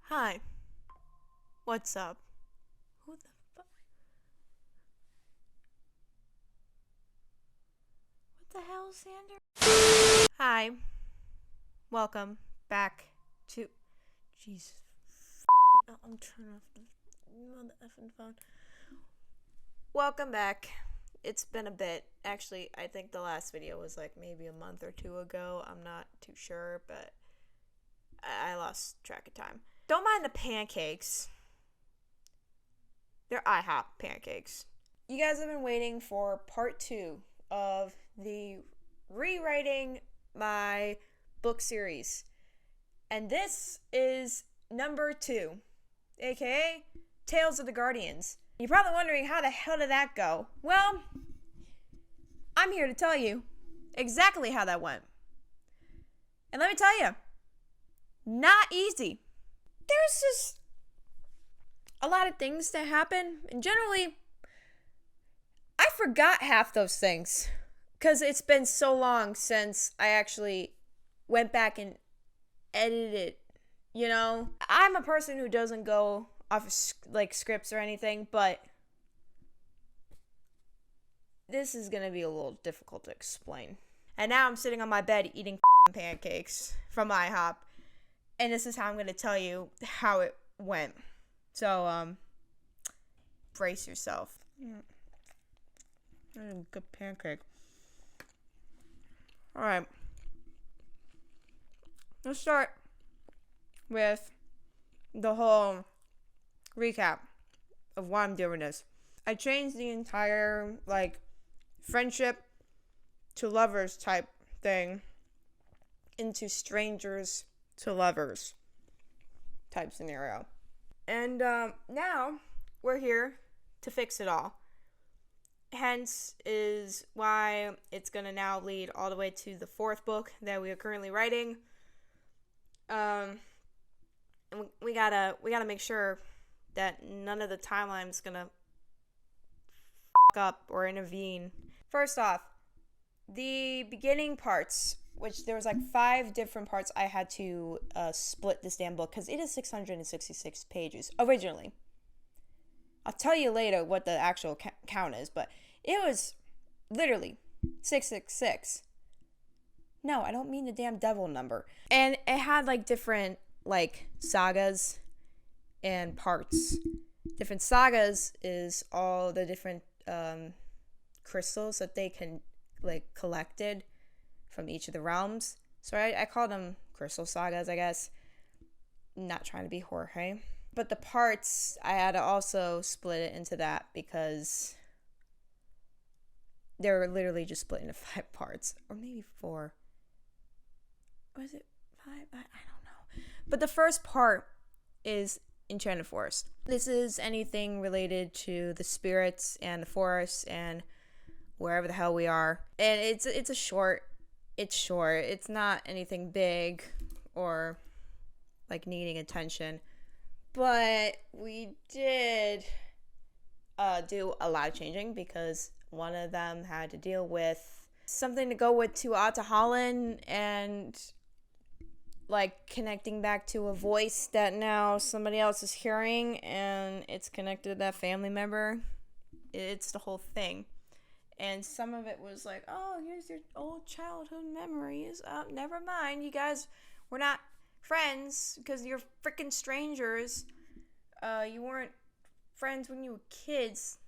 Hi. What's up? Who the fuck? What the hell, Sander? Hi. Welcome back to. Jesus. I'm turning off the mother effing phone. Welcome back. It's been a bit. Actually, I think the last video was like maybe a month or two ago. I'm not too sure, but I lost track of time. Don't mind the pancakes. They're IHOP pancakes. You guys have been waiting for part 2 of the rewriting my book series. And this is number 2, aka Tales of the Guardians. You're probably wondering, how the hell did that go? Well, I'm here to tell you exactly how that went. And let me tell you, not easy. There's just a lot of things that happen, and generally, I forgot half those things because it's been so long since I actually went back and edited it. You know, I'm a person who doesn't go off of like scripts or anything, but this is gonna be a little difficult to explain. And now I'm sitting on my bed eating pancakes from IHOP, and this is how I'm gonna tell you how it went. So, brace yourself. Good pancake. Alright. Let's start with the whole recap of why I'm doing this. I changed the entire, friendship to lovers type thing into strangers to lovers type scenario. And now we're here to fix it all. Hence is why it's going to now lead all the way to the 4th book that we are currently writing. And we gotta make sure that none of the timeline's gonna up or intervene. First off, the beginning parts, which there was 5 different parts I had to split this damn book because it is 666 pages originally. I'll tell you later what the actual count is, but it was literally 666. No, I don't mean the damn devil number. And it had different sagas and parts. Different sagas is all the different crystals that they can collected from each of the realms. So I call them crystal sagas, I guess. Not trying to be Jorge. But the parts, I had to also split it into that because they were literally just split into 5 parts. Or maybe 4. Was it 5? I don't know. But the first part is Enchanted Forest. This is anything related to the spirits and the forest and wherever the hell we are. And it's short. It's not anything big or needing attention. But we did do a lot of changing because one of them had to deal with something to go with Tuatha Holland and connecting back to a voice that now somebody else is hearing, and it's connected to that family member. It's the whole thing. And some of it was oh, here's your old childhood memories. Never mind, you guys were not friends because you're freaking strangers. You weren't friends when you were kids.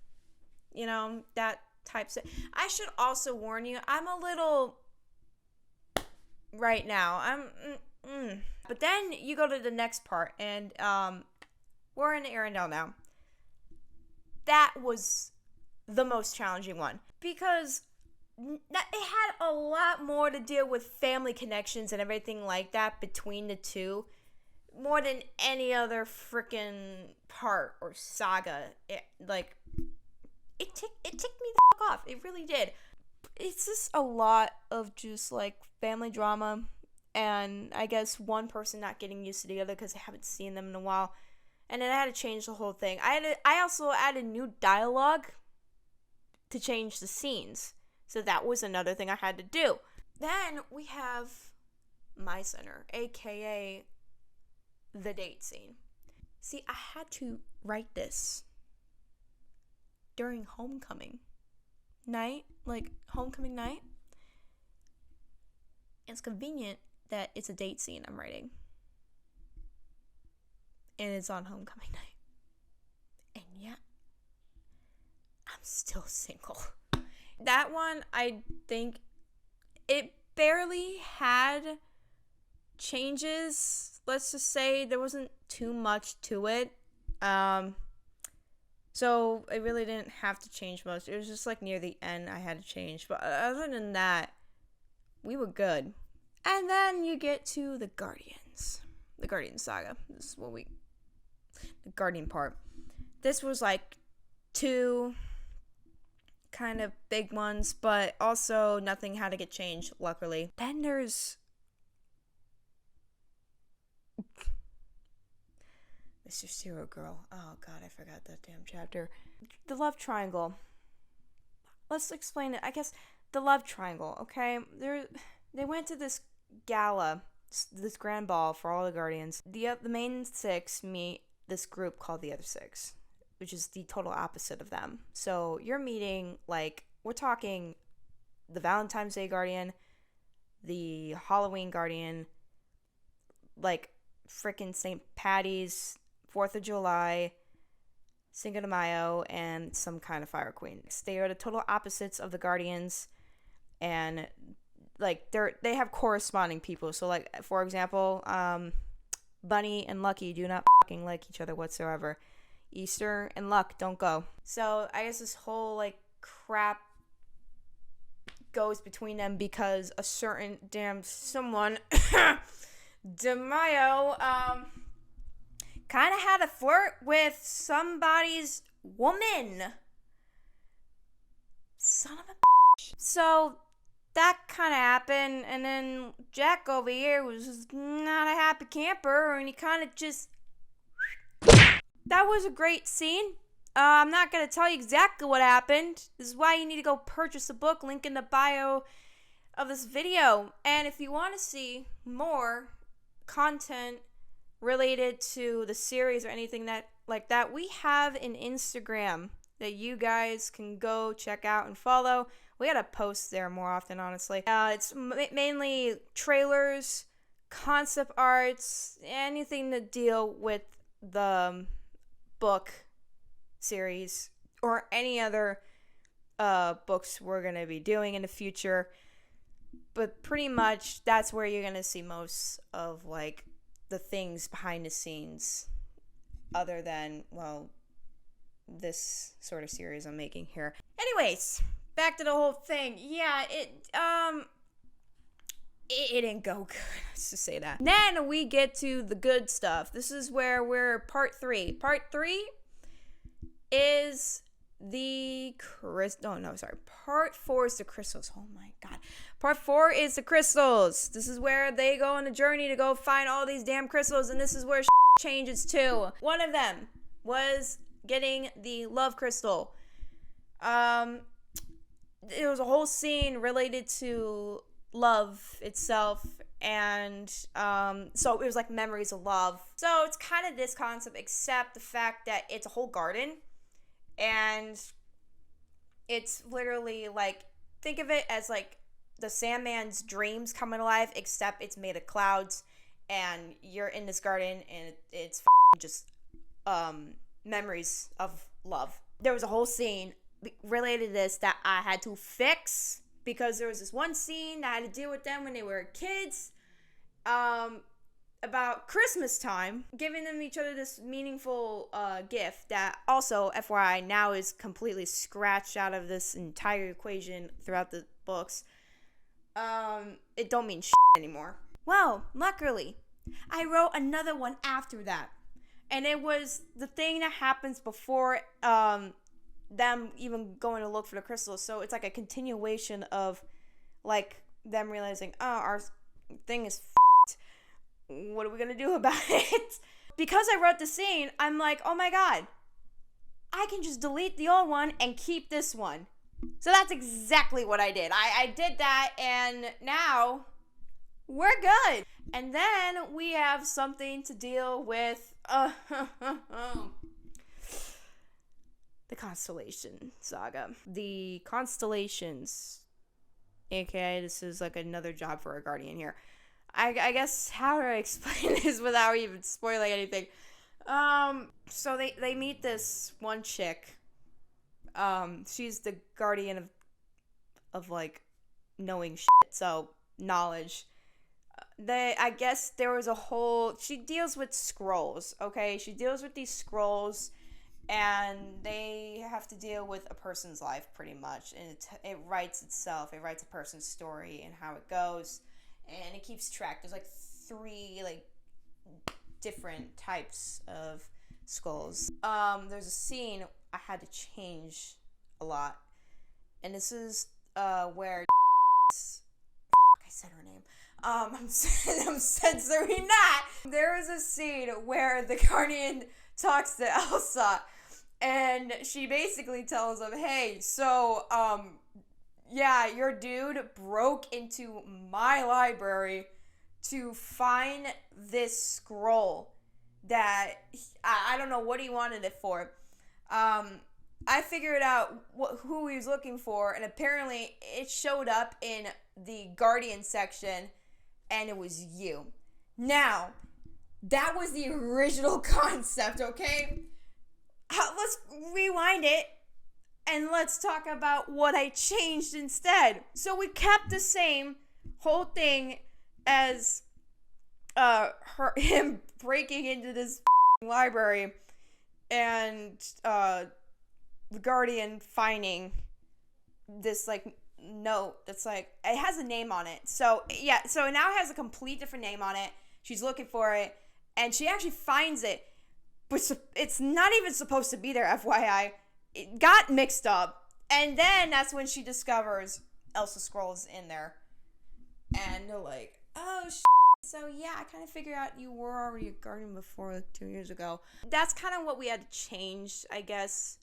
You know, that type of... I should also warn you, I'm a little... Right now, But then you go to the next part, and we're in Arendelle now. That was the most challenging one because it had a lot more to deal with family connections and everything like that between the two, more than any other freaking part or saga. It ticked me the fuck off. It really did. It's just a lot of just family drama, and I guess one person not getting used to the other because I haven't seen them in a while, and then I had to change the whole thing. I also added new dialogue to change the scenes, so that was another thing I had to do. Then we have my center, aka the date scene. See, I had to write this during homecoming night, like homecoming night. It's convenient that it's a date scene I'm writing. And it's on homecoming night. And yeah, I'm still single. That one, I think it barely had changes. Let's just say there wasn't too much to it. So it really didn't have to change much. It was just like near the end I had to change. But other than that, we were good. And then you get to the Guardians. The Guardian Saga. This is what the Guardian part. This was like 2 kind of big ones, but also nothing had to get changed, luckily. Then there's Mr. Zero Girl. Oh god, I forgot that damn chapter. The love triangle. Let's explain it. I guess the love triangle, okay? They went to this gala, this grand ball for all the Guardians. The main 6 meet this group called the Other 6, which is the total opposite of them. So you're meeting, like, we're talking the Valentine's Day Guardian, the Halloween Guardian, like frickin' St. Patty's, 4th of July, Cinco de Mayo, and some kind of Fire Queen. They are the total opposites of the Guardians, and like they have corresponding people. So like, for example, Bunny and Lucky do not fucking like each other whatsoever. Easter and Luck don't go. So I guess this whole like crap goes between them because a certain damn someone DeMaio kind of had a flirt with somebody's woman. Son of a bitch. So that kind of happened, and then Jack over here was just not a happy camper, and he kind of just... That was a great scene. I'm not going to tell you exactly what happened. This is why you need to go purchase the book, link in the bio of this video. And if you want to see more content related to the series or anything like that, we have an Instagram that you guys can go check out and follow. We gotta post there more often, honestly. It's mainly trailers, concept arts, anything to deal with the book series or any other books we're gonna be doing in the future. But pretty much that's where you're gonna see most of like the things behind the scenes, other than, well, this sort of series I'm making here. Anyways, back to the whole thing. Yeah, it didn't go good, let's just say that. Then we get to the good stuff. This is where we're part 3. Part 3 is Part 4 is the crystals. Oh my god. Part 4 is the crystals. This is where they go on a journey to go find all these damn crystals, and this is where changes too. One of them was getting the love crystal. It was a whole scene related to love itself, and so it was like memories of love. So it's kind of this concept, except the fact that it's a whole garden, and it's literally like, think of it as like the Sandman's dreams coming alive, except it's made of clouds, and you're in this garden, and it's just memories of love. There was a whole scene related to this that I had to fix, because there was this one scene that I had to deal with them when they were kids, about Christmas time, giving them each other this meaningful gift that also, FYI, now is completely scratched out of this entire equation throughout the books. It don't mean shit anymore. Well, luckily, I wrote another one after that, and it was the thing that happens before them even going to look for the crystals. So it's like a continuation of like them realizing, oh, our thing is f***ed. What are we gonna do about it? Because I wrote the scene, I'm like, oh my god, I can just delete the old one and keep this one. So that's exactly what I did. I did that, and now we're good. And then we have something to deal with The Constellation Saga. The Constellations, aka this is like another job for a Guardian here. I guess how do I explain this without even spoiling anything? So they meet this one chick. She's the guardian of like knowing shit, so knowledge. I guess there was a whole, she deals with scrolls, okay? She deals with these scrolls, and they have to deal with a person's life pretty much, and it writes itself. It writes a person's story and how it goes, and it keeps track. There's like 3 like different types of skulls. There's a scene I had to change a lot, and this is where I said her name. I'm censoring that. There is a scene where the Guardian talks to Elsa, and she basically tells him, hey, so, yeah, your dude broke into my library to find this scroll that I don't know what he wanted it for. I figured out who he was looking for, and apparently it showed up in the Guardian section, and it was you. Now, that was the original concept, okay? Let's rewind it, and let's talk about what I changed instead. So we kept the same whole thing as him breaking into this library, and the Guardian finding this like note that's like, it has a name on it. So yeah, so now it has a complete different name on it. She's looking for it, and she actually finds it, but it's not even supposed to be there, FYI. It got mixed up, and then that's when she discovers Elsa Scrolls in there, and they're like, oh so yeah, I kind of figured out you were already a Guardian before, like 2 years ago. That's kind of what we had to change, I guess.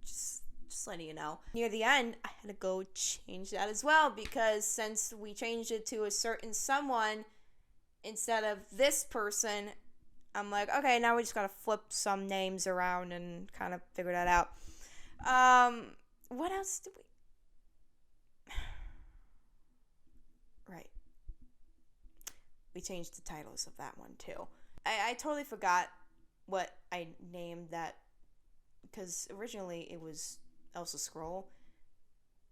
Just letting you know. Near the end, I had to go change that as well, because since we changed it to a certain someone instead of this person, I'm like, okay, now we just gotta flip some names around and kind of figure that out. What else did we... Right. We changed the titles of that one, too. I totally forgot what I named that, because originally it was Elsa Scroll.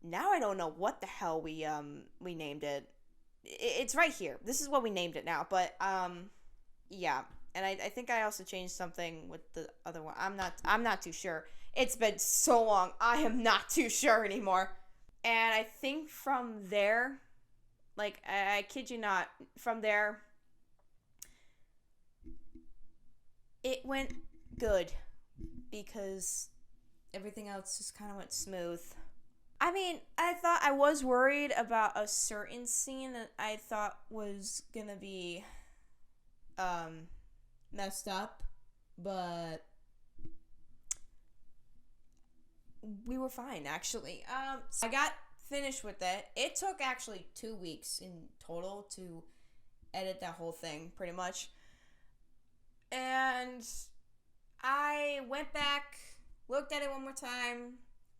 Now I don't know what the hell we named it. It's right here. This is what we named it now, but, yeah. And I think I also changed something with the other one. I'm not too sure. It's been so long. I am not too sure anymore. And I think from there, like, I kid you not, from there, it went good, because everything else just kind of went smooth. I mean, I was worried about a certain scene that I thought was gonna be, messed up, but we were fine, actually. So I got finished with it. It took actually 2 weeks in total to edit that whole thing, pretty much. And I went back, looked at it one more time,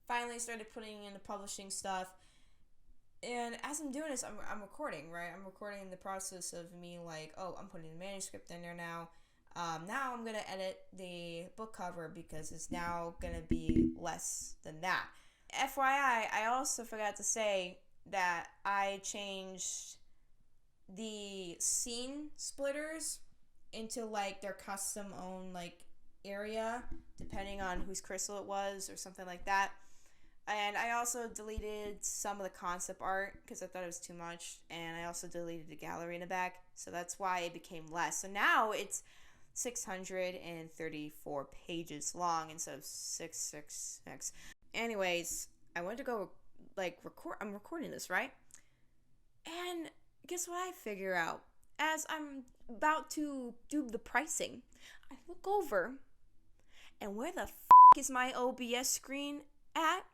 finally started putting in the publishing stuff. And as I'm doing this, I'm recording, right? I'm recording the process of me, like, oh, I'm putting the manuscript in there now. Now I'm going to edit the book cover, because it's now going to be less than that. FYI, I also forgot to say that I changed the scene splitters into, like, their custom own, like, area, depending on whose crystal it was or something like that. And I also deleted some of the concept art because I thought it was too much. And I also deleted the gallery in the back. So that's why it became less. So now it's 634 pages long instead of 666. Anyways, I went to go, like, record. I'm recording this, right? And guess what I figure out? As I'm about to do the pricing, I look over, and where the is my OBS screen at?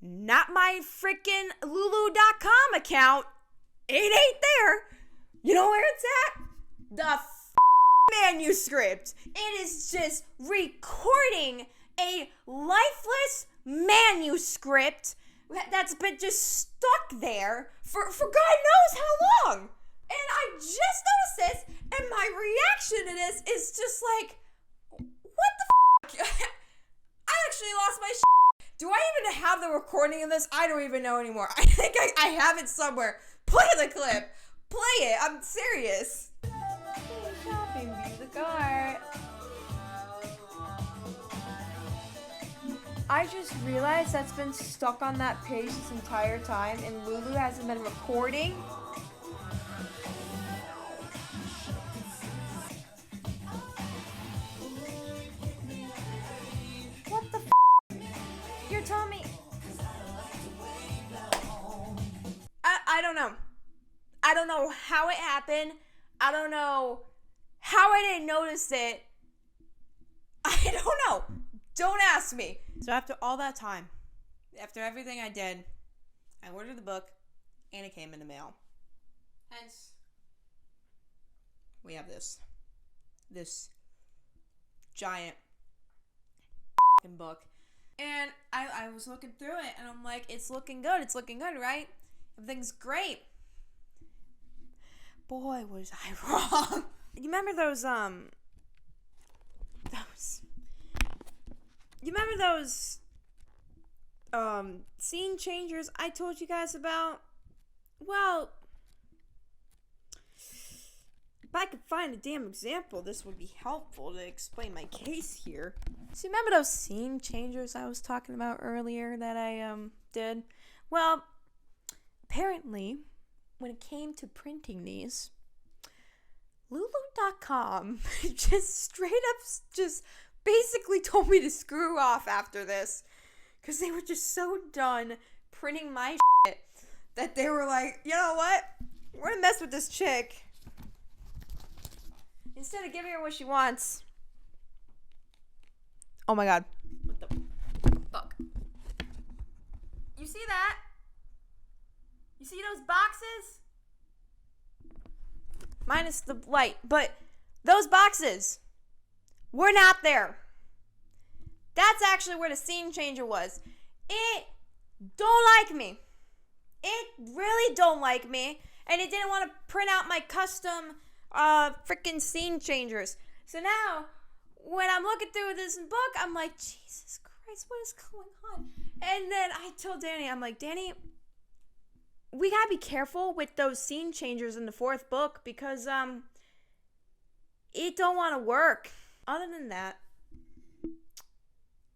Not my freaking Lulu.com account. It ain't there. You know where it's at? The manuscript. It is just recording a lifeless manuscript that's been just stuck there for God knows how long. And I just noticed this, and my reaction to this is just like, what the f***? I actually lost my shit. Do I even have the recording of this? I don't even know anymore. I think I have it somewhere. Play the clip. Play it. I'm serious. Shopping music art. I just realized that's been stuck on that page this entire time, and Lulu hasn't been recording. What the f***? You're telling me... I don't know. I don't know how it happened. I don't know how I didn't notice it. I don't know. Don't ask me. So after all that time, after everything I did, I ordered the book, and it came in the mail. Hence, we have this giant book. And I was looking through it, and I'm like, it's looking good, right? Everything's great. Boy, was I wrong. You remember those scene changers I told you guys about? Well, if I could find a damn example, this would be helpful to explain my case here. So remember those scene changers I was talking about earlier that I did? Well, apparently, when it came to printing these, Lulu.com just straight up just basically told me to screw off after this, because they were just so done printing my shit that they were like, you know what? We're gonna mess with this chick. Instead of giving her what she wants. Oh my god. What the fuck? You see that? You see those boxes? Minus the light, but those boxes were not there. That's actually where the scene changer was. It don't like me. It really don't like me. And it didn't want to print out my custom freaking scene changers. So now, when I'm looking through this book, I'm like, Jesus Christ, what is going on? And then I told Danny, I'm like, Danny, we gotta be careful with those scene changers in the fourth book, because it don't want to work. Other than that,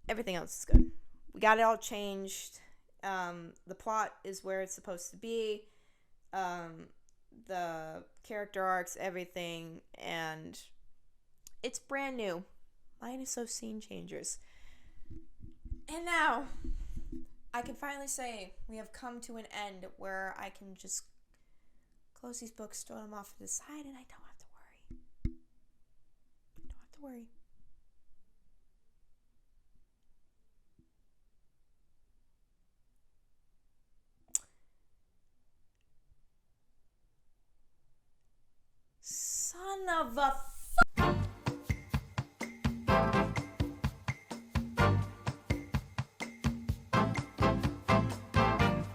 everything else is good. We got it all changed. The plot is where it's supposed to be. The character arcs, everything, and it's brand new. Minus those scene changers. And now, I can finally say we have come to an end where I can just close these books, throw them off to the side, and I don't have to worry. I don't have to worry. Son of a